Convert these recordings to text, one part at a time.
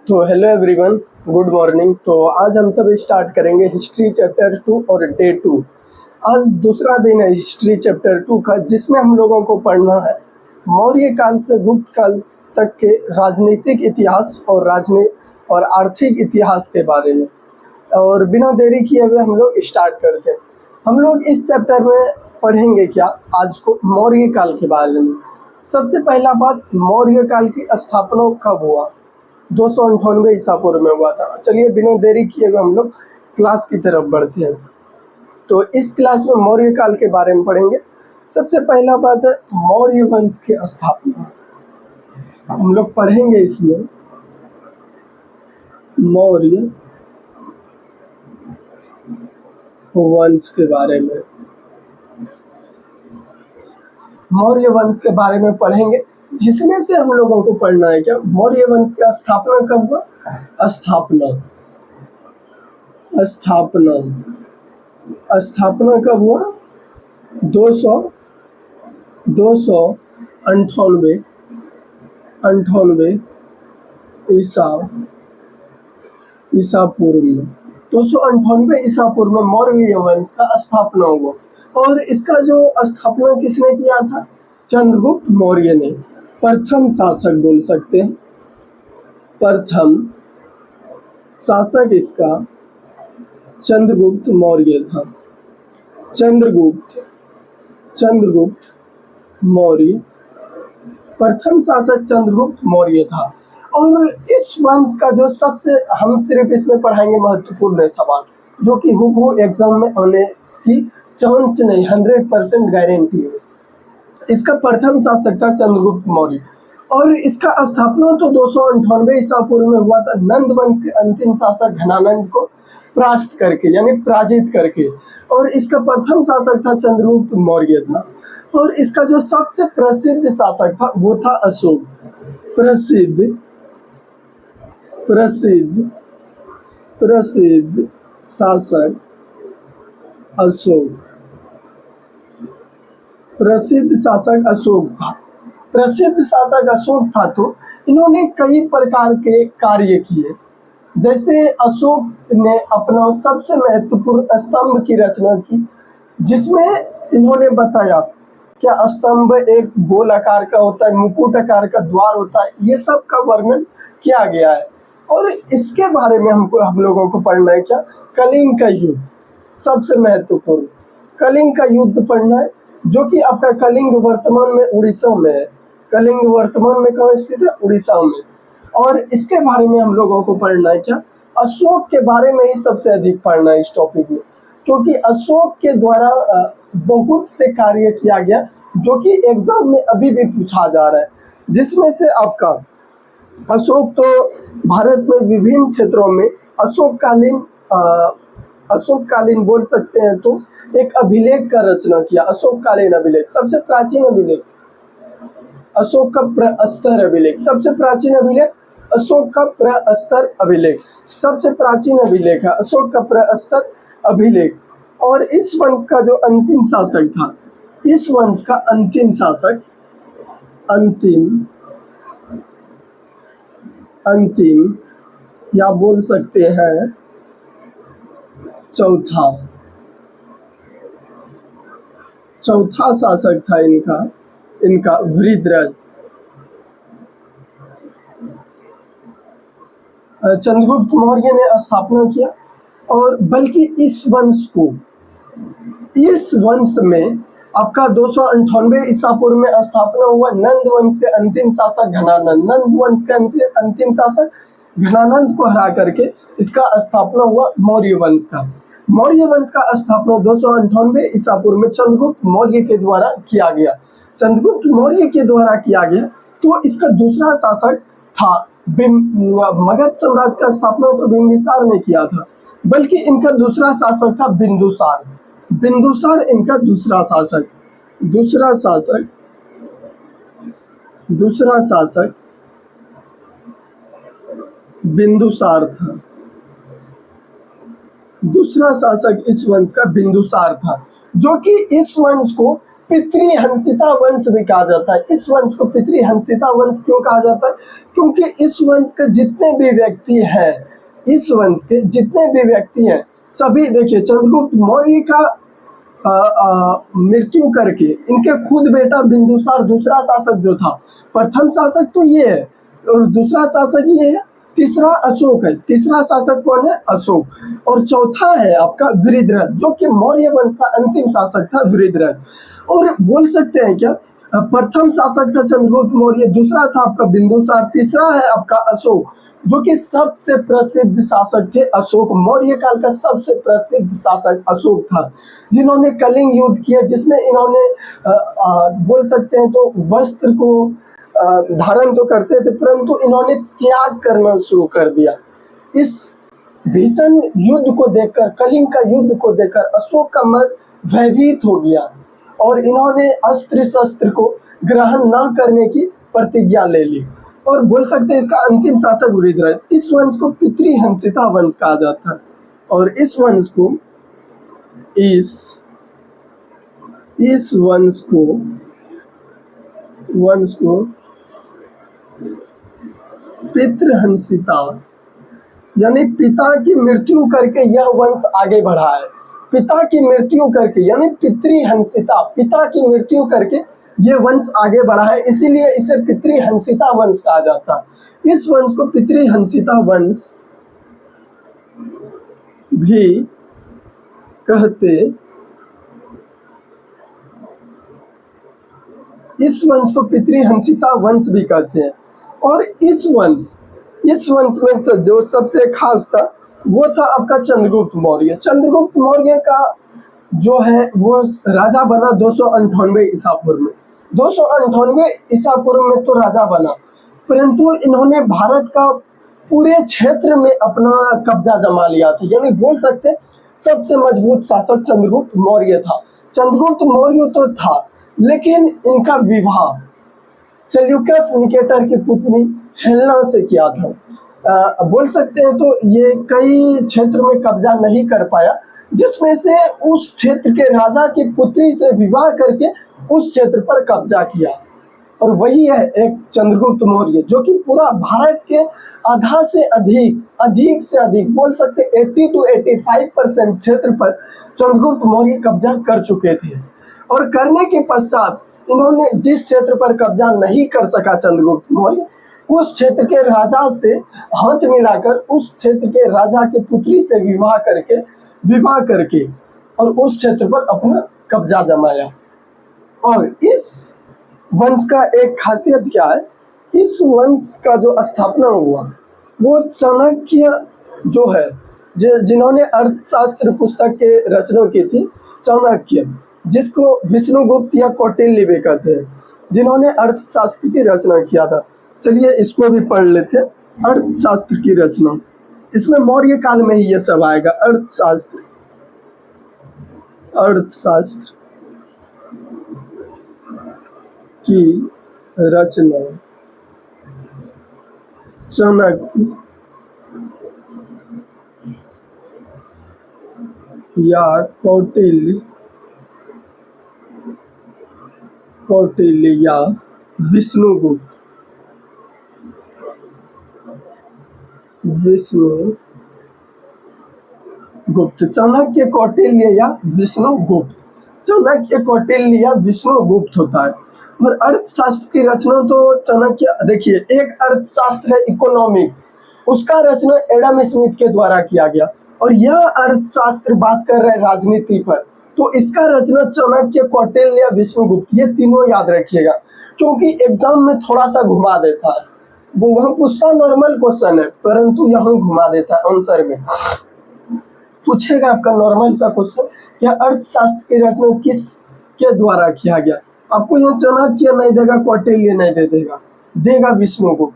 तो hello everyone, good morning. तो आज हम सब स्टार्ट करेंगे हिस्ट्री चैप्टर 2 और डे 2। आज दूसरा दिन है हिस्ट्री चैप्टर 2 का, जिसमें हम लोगों को पढ़ना है मौर्य काल से गुप्त काल तक के राजनीतिक इतिहास और आर्थिक इतिहास के बारे में। और बिना देरी किए हुए हम लोग स्टार्ट करते हैं। हम लोग इस चैप्टर में पढ़ेंगे क्या आज को मौर्य काल के बारे में। सबसे पहला बात, मौर्य काल की स्थापना कब हुआ? 298 ईसा पूर्व में हुआ था। चलिए बिना देरी किए हुए हम लोग क्लास की तरफ बढ़ते हैं। तो इस क्लास में मौर्य काल के बारे में पढ़ेंगे। सबसे पहला बात है मौर्य वंश की स्थापना। हम लोग पढ़ेंगे इसमें मौर्य वंश के बारे में। मौर्य वंश के बारे में पढ़ेंगे, जिसमें से हम लोगों को पढ़ना है क्या मौर्य वंश की स्थापना कब हुआ? स्थापना कब हुआ? 298 ईसा पूर्व में। 298 ईसा पूर्व में मौर्य वंश का स्थापना हुआ। और इसका जो स्थापना किसने किया था? चंद्रगुप्त मौर्य ने। प्रथम शासक बोल सकते हैं। प्रथम शासक इसका चंद्रगुप्त मौर्य था। चंद्रगुप्त मौर्य प्रथम शासक चंद्रगुप्त मौर्य था। और इस वंश का जो सबसे, हम सिर्फ इसमें पढ़ाएंगे महत्वपूर्ण सवाल, जो कि हूबहू एग्जाम में आने की चांस नहीं, 100% गारंटी है। इसका प्रथम शासक था चंद्रगुप्त मौर्य। और इसका स्थापना तो 298 ईसा पूर्व में हुआ था, नंद वंश के अंतिम शासक घनानंद को परास्त करके, यानी पराजित करके। और इसका प्रथम शासक था चंद्रगुप्त मौर्य था। और इसका जो सबसे प्रसिद्ध शासक था वो था अशोक। प्रसिद्ध शासक अशोक। प्रसिद्ध शासक अशोक था। तो इन्होंने कई प्रकार के कार्य किए। जैसे अशोक ने अपना सबसे महत्वपूर्ण स्तंभ की रचना की, जिसमें इन्होंने बताया क्या स्तंभ एक गोल आकार का होता है, मुकुट आकार का द्वार होता है, ये सब का वर्णन किया गया है। और इसके बारे में हम लोगों को पढ़ना है क्या? कलिंग का युद्ध, सबसे महत्वपूर्ण कलिंग का युद्ध पढ़ना है, जो कि आपका कलिंग वर्तमान में उड़ीसा में है। कलिंग वर्तमान में कहाँ स्थित है? उड़ीसा में। और इसके बारे में हम लोगों को पढ़ना है क्या? अशोक के बारे में ही सबसे अधिक पढ़ना है इस टॉपिक में, क्योंकि अशोक के द्वारा बहुत से कार्य किया गया, जो कि एग्जाम में अभी भी पूछा जा रहा है। जिसमें से आपका अशोक तो भारत में विभिन्न क्षेत्रों में अशोककालीन बोल सकते हैं, तो एक अभिलेख का रचना किया। अशोककालीन अभिलेख, सबसे प्राचीन अभिलेख अशोक का प्रस्तर अभिलेख। सबसे प्राचीन अभिलेख अशोक का प्रस्तर अभिलेख, सबसे प्राचीन अभिलेख है अशोक का प्रस्तर अभिलेख। और इस वंश का जो अंतिम शासक था, इस वंश का अंतिम शासक, अंतिम या बोल सकते हैं चौथा शासक था इनका वृद्धरथ। चंद्रगुप्त मौर्य ने स्थापना किया। और बल्कि इस वंश में आपका 298 ईसा पूर्व में स्थापना हुआ नंद वंश के अंतिम शासक घनानंद। नंद वंश के अंतिम शासक घनानंद को हरा करके इसका स्थापना हुआ मौर्य वंश का। मौर्य वंश का स्थापना 298 ईसा पूर्व में चंद्रगुप्त मौर्य के द्वारा किया गया। तो इसका दूसरा शासक था मगध साम्राज्य का स्थापना तो बिंबिसार ने किया था, बल्कि इनका दूसरा शासक था बिंदुसार इनका दूसरा शासक बिंदुसार था। दूसरा शासक इस वंश का बिंदुसार था, जो कि इस वंश को पितृहंसिता वंश भी कहा जाता है। इस वंश को पितृहंसिता वंश क्यों कहा जाता है? क्योंकि इस वंश के जितने भी व्यक्ति हैं, इस वंश के जितने भी व्यक्ति हैं, सभी देखिए चंद्रगुप्त मौर्य का मृत्यु करके इनके खुद बेटा बिंदुसार दूसरा शासक जो था, प्रथम शासक तो ये है और दूसरा शासक ये है, तीसरा अशोक है। तीसरा शासक कौन है? अशोक। और चौथा है आपका वृद्धरथ, जो कि मौर्य वंश का अंतिम शासक था वृद्धरथ। और बोल सकते हैं क्या, प्रथम शासक था चंद्रगुप्त मौर्य, दूसरा था आपका बिंदुसार, तीसरा है आपका अशोक, जो कि सबसे प्रसिद्ध शासक थे अशोक। मौर्य काल का सबसे प्रसिद्ध शासक अशोक था, जिन्होंने कलिंग युद्ध किया, जिसमें इन्होंने बोल सकते हैं तो वस्त्र को धारण तो करते थे, परंतु इन्होंने त्याग करना शुरू कर दिया। इस भीषण युद्ध को देखकर, कलिंग का युद्ध को देखकर अशोक का मन भयभीत हो गया और इन्होंने अस्त्र शस्त्र को ग्रहण न करने की प्रतिज्ञा ले ली। और बोल सकते हैं इसका अंतिम शासक वृद्धरथ। इस वंश को पितृहंसिता वंश कहा जाता है और इस वंश को पितृहंसिता यानी पिता की मृत्यु करके यह वंश आगे बढ़ा है। पिता की मृत्यु करके यानी पितृहंसिता, पिता की मृत्यु करके ये वंश आगे बढ़ा है, इसीलिए इसे पितृहंसिता वंश कहा जाता है। इस वंश को पितृहंसिता वंश भी कहते, इस वंश को पितृहंसिता वंश भी कहते हैं। और इस वंश में से जो सबसे खास था वो था आपका चंद्रगुप्त मौर्य। चंद्रगुप्त मौर्य का जो है वो राजा बना 298 ईसा पूर्व में। 298 ईसा पूर्व में तो राजा बना, परंतु इन्होंने भारत का पूरे क्षेत्र में अपना कब्जा जमा लिया था। यानी बोल सकते सबसे मजबूत शासक चंद्रगुप्त मौर्य था। चंद्रगुप्त मौर्य तो था, लेकिन इनका विवाह सेल्यूकस निकेटर की पुत्री हेलेना से किया था। बोल सकते हैं तो ये कई क्षेत्र में कब्जा नहीं कर पाया, जिसमें से उस क्षेत्र के राजा की पुत्री से विवाह करके उस क्षेत्र पर कब्जा किया। और वही है एक चंद्रगुप्त मौर्य, जो कि पूरा भारत के आधा से अधिक से अधिक बोल सकते 80 to 85% क्षेत्र पर चंद्रगुप्त मौर्य कब्जा कर चुके थे। और करने के पश्चात इन्होंने जिस क्षेत्र पर कब्जा नहीं कर सका चंद्रगुप्त मौर्य, उस क्षेत्र के राजा से हाथ मिलाकर उस क्षेत्र के राजा के पुत्री से विवाह करके और उस क्षेत्र पर अपना कब्जा जमाया। और इस वंश का एक खासियत क्या है, इस वंश का जो स्थापना हुआ वो चाणक्य जो है, जिन्होंने अर्थशास्त्र पुस्तक के रचना की थी, चाणक्य, जिसको विष्णुगुप्त या कौटिल्य भी कहते हैं, जिन्होंने अर्थशास्त्र की रचना किया था। चलिए इसको भी पढ़ लेते हैं। अर्थशास्त्र की रचना, इसमें मौर्य काल में ही ये सब आएगा। अर्थशास्त्र की रचना चाणक्य या कौटिल्य या विष्णुगुप्त चाणक्य, कौटिल्य या विष्णुगुप्त, चाणक्य, कौटिल्य या विष्णुगुप्त होता है। और अर्थशास्त्र की रचना तो चाणक्य, देखिए एक अर्थशास्त्र है इकोनॉमिक्स, उसका रचना एडम स्मिथ के द्वारा किया गया। और यह अर्थशास्त्र बात कर रहे हैं राजनीति पर, तो इसका रचना चाणक्य, कौटिल्य या विष्णुगुप्त, ये तीनों याद रखिएगा, क्योंकि एग्जाम में थोड़ा सा घुमा देता है। वो वहां पूछता नॉर्मल क्वेश्चन है, परंतु यहाँ घुमा देता है आंसर में। पूछेगा आपका नॉर्मल सा क्वेश्चन, यह अर्थशास्त्र की रचना किस के द्वारा किया गया, आपको यहाँ चाणक्य नहीं देगा, कौटिल्य नहीं देगा विष्णुगुप्त।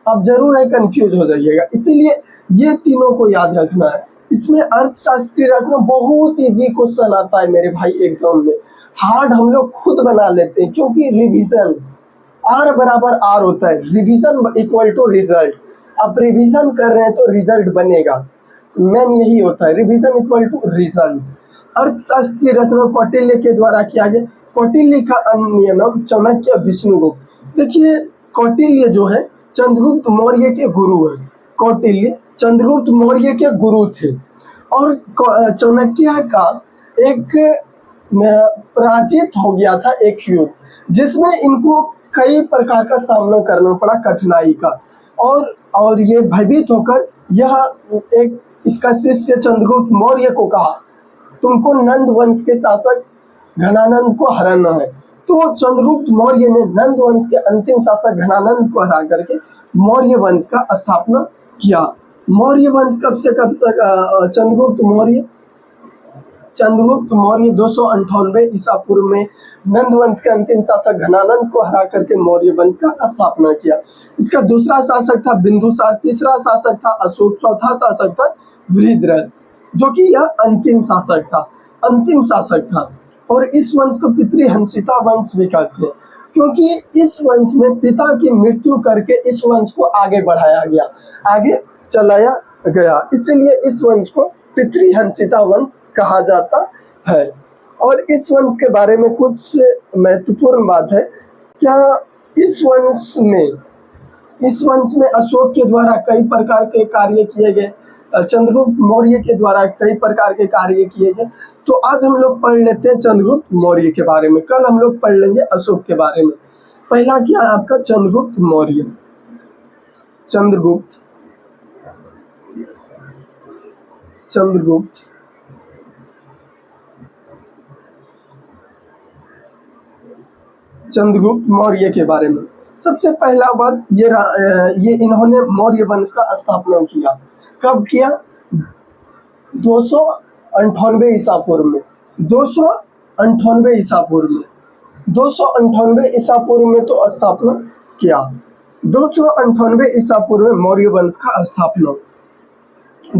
आप जरूर है कंफ्यूज हो जाइएगा, इसीलिए ये तीनों को याद रखना है। इसमें अर्थशास्त्र की रचना बहुत इजी क्वेश्चन आता है मेरे भाई एग्जाम में, हार्ड हम लोग खुद बना लेते हैं, क्योंकि रिवीजन R बराबर R होता है, रिवीजन इक्वल टू रिजल्ट। आप रिवीजन कर रहे हैं तो रिजल्ट बनेगा, मेन यही होता है, रिवीजन इक्वल टू रिजल्ट। अर्थशास्त्र की रचना कौटिल्य के द्वारा किया गया। कौटिल्य का अन्य नाम चाणक्य विष्णुगुप्त। देखिए कौटिल्य जो है चंद्रगुप्त मौर्य के गुरु हैं। कौटिल्य चंद्रगुप्त मौर्य के गुरु थे। और चाणक्य का एक पराजित हो गया था एक युद्ध, जिसमें इनको कई प्रकार का सामना करना पड़ा, कठिनाई का। और ये भयभीत होकर यह एक इसका शिष्य चंद्रगुप्त मौर्य को कहा, तुमको नंद वंश के शासक घनानंद को हराना है। तो चंद्रगुप्त मौर्य ने नंद वंश के अंतिम शासक घनानंद को हरा करके मौर्य वंश का स्थापना किया। मौर्य वंश कब से कब तक? चंद्रगुप्त मौर्य 298 ईसा पूर्व में नंद वंश के अंतिम शासक घनानंद को हरा करके मौर्य वंश का स्थापना किया। इसका दूसरा शासक था बिंदुसार, तीसरा शासक था अशोक, चौथा शासक था वृद्धरथ, जो कि यह अंतिम शासक था। और इस वंश को पितृहंसिता वंश भी कहते हैं, क्योंकि इस वंश में पिता की मृत्यु करके इस वंश को आगे बढ़ाया गया, आगे चलाया गया, इसलिए इस वंश को पितृहंसिता वंश कहा जाता है। और इस वंश के बारे में कुछ महत्वपूर्ण बात है। क्या इस वंश में अशोक के द्वारा कई प्रकार के कार्य किए गए, चंद्रगुप्त मौर्य के द्वारा कई प्रकार के कार्य किए गए। तो आज हम लोग पढ़ लेते हैं चंद्रगुप्त मौर्य के बारे में, कल हम लोग पढ़ लेंगे अशोक के बारे में। पहला क्या है आपका? चंद्रगुप्त मौर्य। चंद्रगुप्त मौर्य के बारे में सबसे पहला बात ये इन्होंने मौर्य वंश का स्थापना किया। कब किया? 298 ईसा पूर्व में। 298 ईसा पूर्व में 298 ईसा पूर्व में तो स्थापना किया। 298 ईसा पूर्व में मौर्य वंश का स्थापना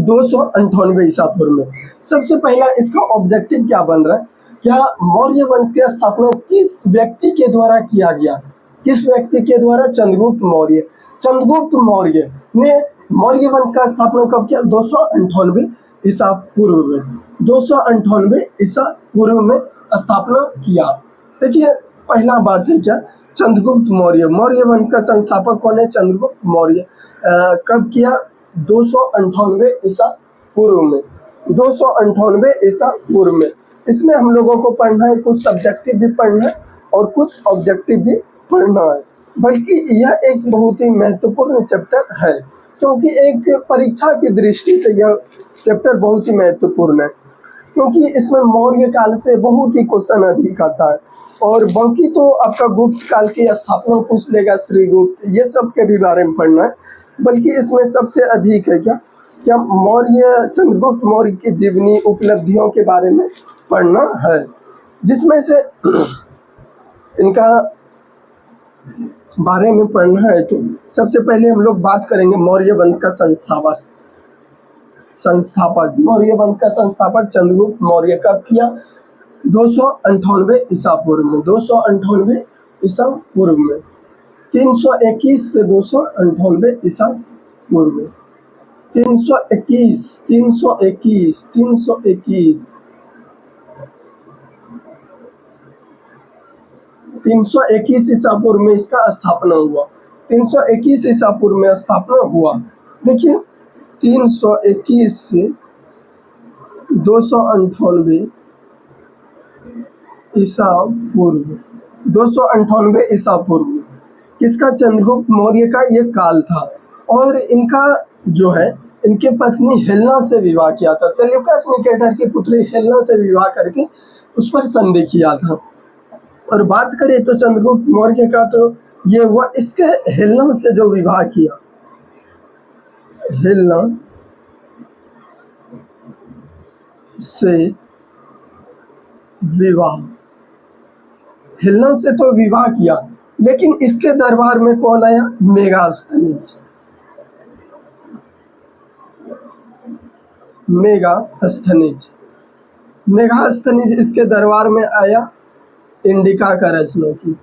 298 ईसा पूर्व में। सबसे पहला इसका ऑब्जेक्टिव क्या बन रहा है? क्या मौर्य वंश की स्थापना किस व्यक्ति के द्वारा किया गया? किस व्यक्ति के द्वारा? चंद्रगुप्त मौर्य। चंद्रगुप्त मौर्य ने मौर्य वंश का स्थापना कब किया? 298 ईसा पूर्व में। 298 ईसा पूर्व में स्थापना किया। देखिए पहला बात है क्या? चंद्रगुप्त मौर्य। मौर्य वंश का संस्थापक कौन है? चंद्रगुप्त मौर्य। कब किया? 298 ईसा पूर्व में। 298 ईसा पूर्व में। इसमें हम लोगों को पढ़ना है, कुछ सब्जेक्टिव भी पढ़ना है और कुछ ऑब्जेक्टिव भी पढ़ना है। बल्कि यह एक बहुत ही महत्वपूर्ण चैप्टर है, क्योंकि एक परीक्षा की दृष्टि से यह चैप्टर बहुत ही महत्वपूर्ण है, क्योंकि इसमें मौर्य काल से बहुत ही क्वेश्चन अधिक आता है। और बाकी तो आपका गुप्त काल की स्थापना पूछ लेगा, श्रीगुप्त, ये सब के भी बारे में पढ़ना है। बल्कि इसमें सबसे अधिक है क्या मौर्य चंद्रगुप्त मौर्य की जीवनी उपलब्धियों के बारे में पढ़ना है, जिसमें से इनका बारे में पढ़ना है। तो सबसे पहले हम लोग बात करेंगे मौर्य वंश का संस्थापक। मौर्य वंश का संस्थापक चंद्रगुप्त मौर्य कब किया? 298 ईसा पूर्व में। 298 ईसा पूर्व में। 321 से 298 ईसा पूर्व में। 321 ईसा पूर्व में इसका स्थापना हुआ। 321 ईसा पूर्व में स्थापना हुआ। देखिए 321 से 298 ईसा पूर्व। 298 ईसा पूर्व किसका? चंद्रगुप्त मौर्य का ये काल था। और इनका जो है, इनके पत्नी हेलेना से विवाह किया था। सेल्यूकस निकेटर की पुत्री हेलेना से विवाह करके उस पर संधि किया था। और बात करें तो चंद्रगुप्त मौर्य का, तो ये हुआ इसके हेलेना से जो विवाह किया, हेलेना से विवाह, हेलेना से तो विवाह किया, लेकिन इसके दरबार में कौन आया? मेगास्थनीज। मेगास्थनीज इसके दरबार में आया, इंडिका का रचना की।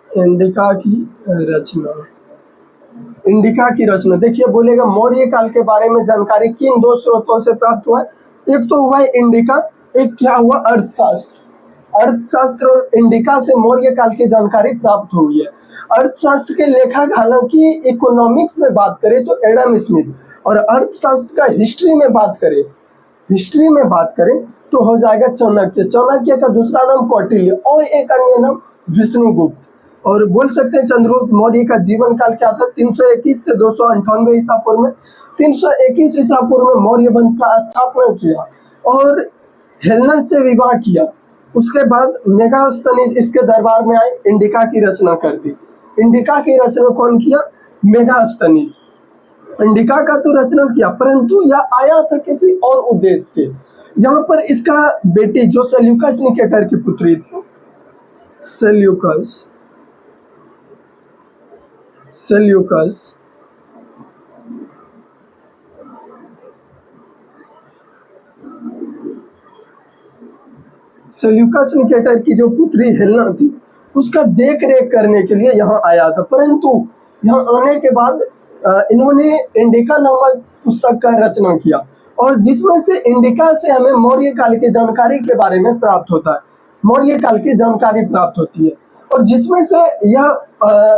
इंडिका की रचना। देखिए बोलेगा मौर्य काल के बारे में जानकारी किन दो स्रोतों से प्राप्त हुआ है? एक तो हुआ है इंडिका, एक क्या हुआ, अर्थशास्त्र। अर्थशास्त्र और इंडिका से मौर्य काल की जानकारी प्राप्त हुई है। अर्थशास्त्र के लेखक हालांकि इकोनॉमिक्स में बात करें तो एडम स्मिथ, और अर्थशास्त्र का हिस्ट्री में बात करें तो हो जाएगा चाणक्य। चाणक्य का दूसरा नाम कौटिल्य और एक अन्य नाम विष्णुगुप्त। और बोल सकते हैं चंद्रगुप्त मौर्य का जीवन काल क्या था, 321 से 298 ईसा पूर्व में। 321 ईसा पूर्व में मौर्य वंश का स्थापना किया और हेलेना से विवाह किया। उसके बाद मेगास्थनीज इसके दरबार में आए, इंडिका की रचना कर दी। इंडिका की रचना कौन किया, मेगास्थनीज। इंडिका का तो रचना किया, परंतु यह आया था किसी और उद्देश्य से। यहाँ पर इसका बेटी जो सेल्यूकस निकेटर की पुत्री थी, सेल्यूकस निकेटर की जो पुत्री हेलेना थी, उसका देख रेख करने के लिए यहाँ आया था। परंतु यहाँ आने के बाद इन्होंने इंडिका नामक पुस्तक का रचना किया, और जिसमें से इंडिका से हमें मौर्य काल की जानकारी के बारे में प्राप्त होता है, मौर्य काल की जानकारी प्राप्त होती है। और जिसमें से यह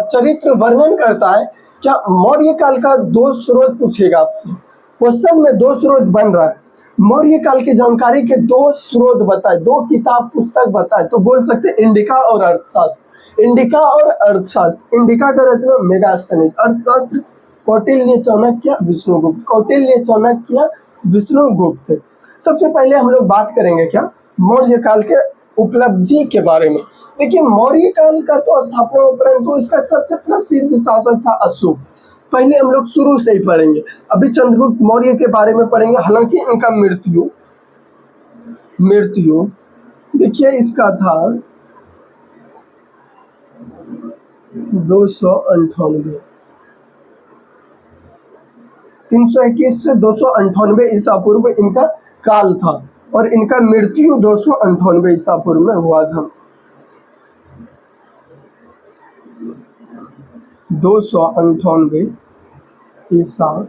चरित्र वर्णन करता है। क्या मौर्य काल का दो स्रोत पूछेगा आपसे, क्वेश्चन में दो स्रोत बन रहा है, मौर्य काल की जानकारी के दो स्रोत बताए, दो किताब पुस्तक बताए, तो बोल सकते इंडिका और अर्थशास्त्र। इंडिका और अर्थशास्त्र, इंडिका का रचना मेगास्थनीज, अर्थशास्त्र कौटिल्य चाणक्य विष्णुगुप्त, कौटिल्य चाणक्य विष्णुगुप्त। सबसे पहले हम लोग बात करेंगे क्या, मौर्य काल के उपलब्धि के बारे में। देखिए मौर्य काल का तो स्थापना, परंतु इसका सबसे प्रसिद्ध शासक था अशोक। पहले हम लोग शुरू से ही पढ़ेंगे, अभी चंद्रगुप्त मौर्य के बारे में पढ़ेंगे। हालांकि इनका मृत्यु देखिए इसका था 298, 321 से 298 ईसा पूर्व इनका काल था, और इनका मृत्यु 298 ईसा पूर्व में हुआ था। 298 ईसा।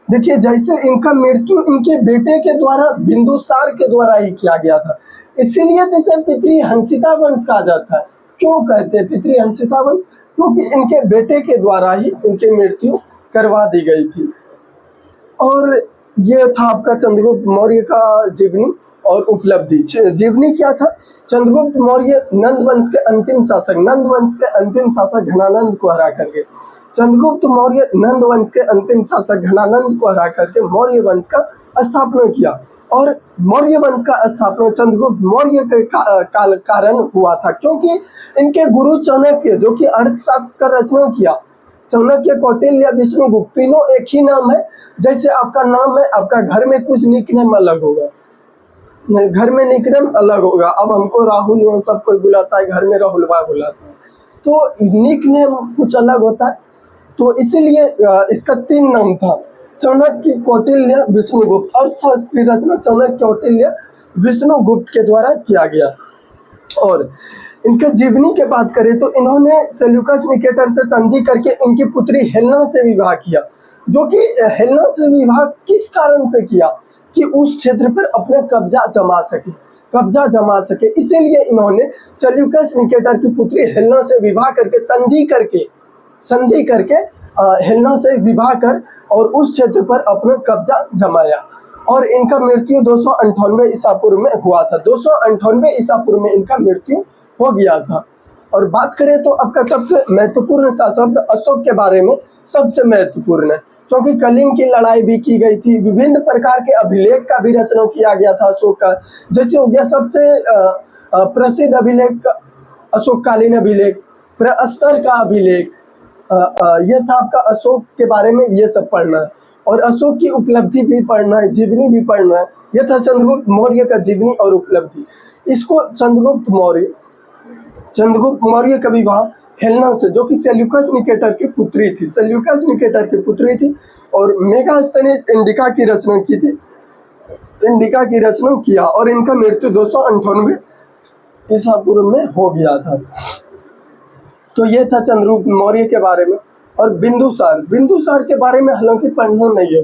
देखिए जैसे इनका मृत्यु इनके बेटे के द्वारा, बिंदुसार के द्वारा ही किया गया था, इसीलिए जैसे पितृहंसिता वंश कहा जाता है। क्यों कहते हैं पितृहंसिता वंश, क्योंकि इनके बेटे के द्वारा ही इनकी मृत्यु करवा दी गई थी। और ये था आपका चंद्रगुप्त मौर्य का जीवनी और उपलब्धि। जीवनी क्या था, चंद्रगुप्त मौर्य नंद वंश के अंतिम शासक घनानंद को हरा करके, चंद्रगुप्त मौर्य नंद वंश के अंतिम शासक घनानंद को हरा करके मौर्य वंश का स्थापना किया। और मौर्य वंश का स्थापना चंद्रगुप्त मौर्य के कारण हुआ था, क्योंकि इनके गुरु चाणक्य जो कि अर्थशास्त्र का रचना किया, चाणक्य, कौटिल्य, विष्णुगुप्त, तीनों एक ही नाम है। जैसे आपका नाम है, आपका घर में कुछ निकनेम अलग होगा, घर में निकनेम अलग होगा। अब हमको राहुल यहाँ सब कोई बुलाता है, घर में राहुल भाई बुलाता है, तो निकनेम कुछ अलग होता है। तो इसीलिए इसका 3 नाम था, चाणक्य, कौटिल्य, विष्णुगुप्त। अर्थशास्त्र की रचना चाणक्य, कौटिल्य, विष्णुगुप्त के द्वारा किया गया। और इनके जीवनी के बात करें तो इन्होंने सेल्यूकस निकेटर से संधि करके इनकी पुत्री हेलेना से विवाह किया, जो कि हेलेना से विवाह किस कारण से किया, कि उस क्षेत्र पर अपना कब्जा जमा सके। इसीलिए इन्होंने सेल्यूकस निकेटर की पुत्री हेलेना से विवाह करके संधि करके हेलेना से विवाह कर और उस क्षेत्र पर अपना कब्जा जमाया। और इनका मृत्यु 298 ईसा पूर्व में हुआ था। 298 ईसा पूर्व में इनका मृत्यु हो गया था। और बात करें तो आपका सबसे महत्वपूर्ण शासक अशोक के बारे में सबसे महत्वपूर्ण है, क्योंकि कलिंग की लड़ाई भी की गई थी, विभिन्न प्रकार के अभिलेख का भी रचना किया गया था अशोक का। जैसे हो गया सबसे प्रसिद्ध अभिलेख अशोककालीन अभिलेख, प्रस्तर का अभिलेख, यह था आपका अशोक के बारे में। ये सब पढ़ना है और अशोक की उपलब्धि भी पढ़ना है, जीवनी भी पढ़ना है। यह था चंद्रगुप्त मौर्य का जीवनी और उपलब्धि। इसको चंद्रगुप्त मौर्य का विवाह हेलेना से, जो कि सेल्यूकस निकेटर की पुत्री थी, और मेगास्थनीज इंडिका की रचना किया, और इनका मृत्यु 298 ईसा पूर्व में हो गया था। तो ये था चंद्रगुप्त मौर्य के बारे में। और बिंदुसार के बारे में हालांकि पढ़ना नहीं है,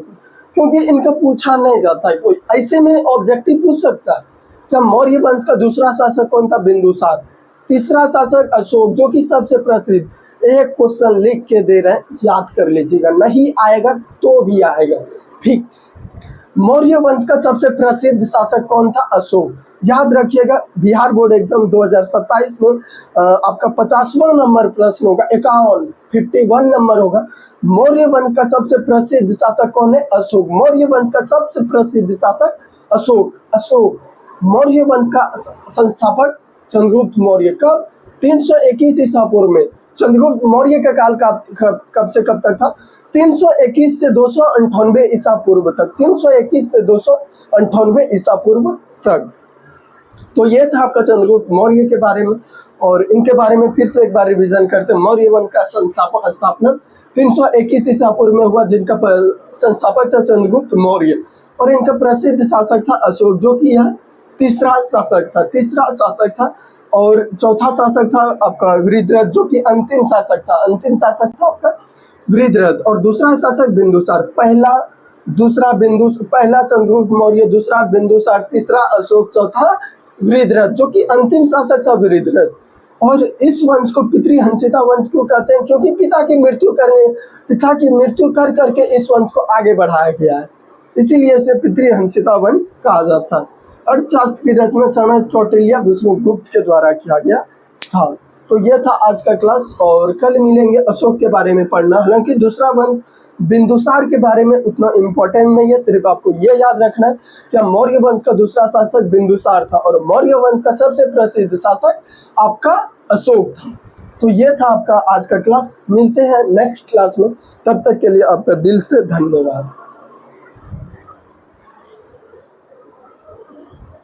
क्योंकि इनका पूछा नहीं जाता है कोई। ऐसे में ऑब्जेक्टिव पूछ सकता है क्या मौर्य वंश का दूसरा शासक कौन था? बिंदुसार। तीसरा शासक अशोक, जो कि सबसे प्रसिद्ध। एक क्वेश्चन लिख के दे रहे हैं, याद कर लीजिएगा, नहीं आएगा तो भी आएगा फिक्स। मौर्य वंश का सबसे प्रसिद्ध शासक कौन था? अशोक। याद रखिएगा, बिहार बोर्ड एग्जाम 2027 में आपका 50वां नंबर प्रश्न होगा, 51 नंबर होगा। मौर्य वंश का सबसे प्रसिद्ध शासक कौन है? अशोक। मौर्य वंश का सबसे प्रसिद्ध शासक अशोक। मौर्य वंश का संस्थापक चंद्रगुप्त मौर्य। कब? 321 ईसा पूर्व में। चंद्रगुप्त मौर्य का काल कब से कब तक था? 321 से 298 ईसा पूर्व तक। 321 से 298 ईसा पूर्व तक। तो ये था आपका चंद्रगुप्त मौर्य के बारे में। और इनके बारे में फिर से एक बार रिवीजन करते हैं। मौर्य वंश का स्थापना 321 ईसा पूर्व में हुआ, जिनका संस्थापक था चंद्रगुप्त मौर्य। और इनका प्रसिद्ध शासक था अशोक, जो कि यह तीसरा शासक था। और चौथा शासक था आपका वृद्धरथ, जो कि अंतिम शासक था आपका वृद्धरथ। और दूसरा शासक बिंदुसार। पहला चंद्रगुप्त मौर्य, दूसरा बिंदुसार, तीसरा अशोक, चौथा वृद्धरथ, जो कि अंतिम शासक था वृद्धरथ। और इस वंश को पितृहंसिता वंश क्यों कहते हैं? क्योंकि पिता की मृत्यु कर करके इस वंश को आगे बढ़ाया गया है, इसीलिए इसे पितृहंसिता वंश कहा जाता है। अर्थशास्त्र की रचना चाणक्य, कौटिल्य, विष्णुगुप्त के द्वारा किया गया था। तो यह था आज का क्लास, और कल मिलेंगे अशोक के बारे में पढ़ना। हालांकि दूसरा वंश बिंदुसार के बारे में उतना इम्पोर्टेंट नहीं है, सिर्फ आपको ये याद रखना है कि मौर्य वंश का दूसरा शासक बिंदुसार था और मौर्य वंश का सबसे प्रसिद्ध शासक आपका अशोक था। तो ये था आपका आज का क्लास। मिलते हैं नेक्स्ट क्लास में, तब तक के लिए आपका दिल से धन्यवाद।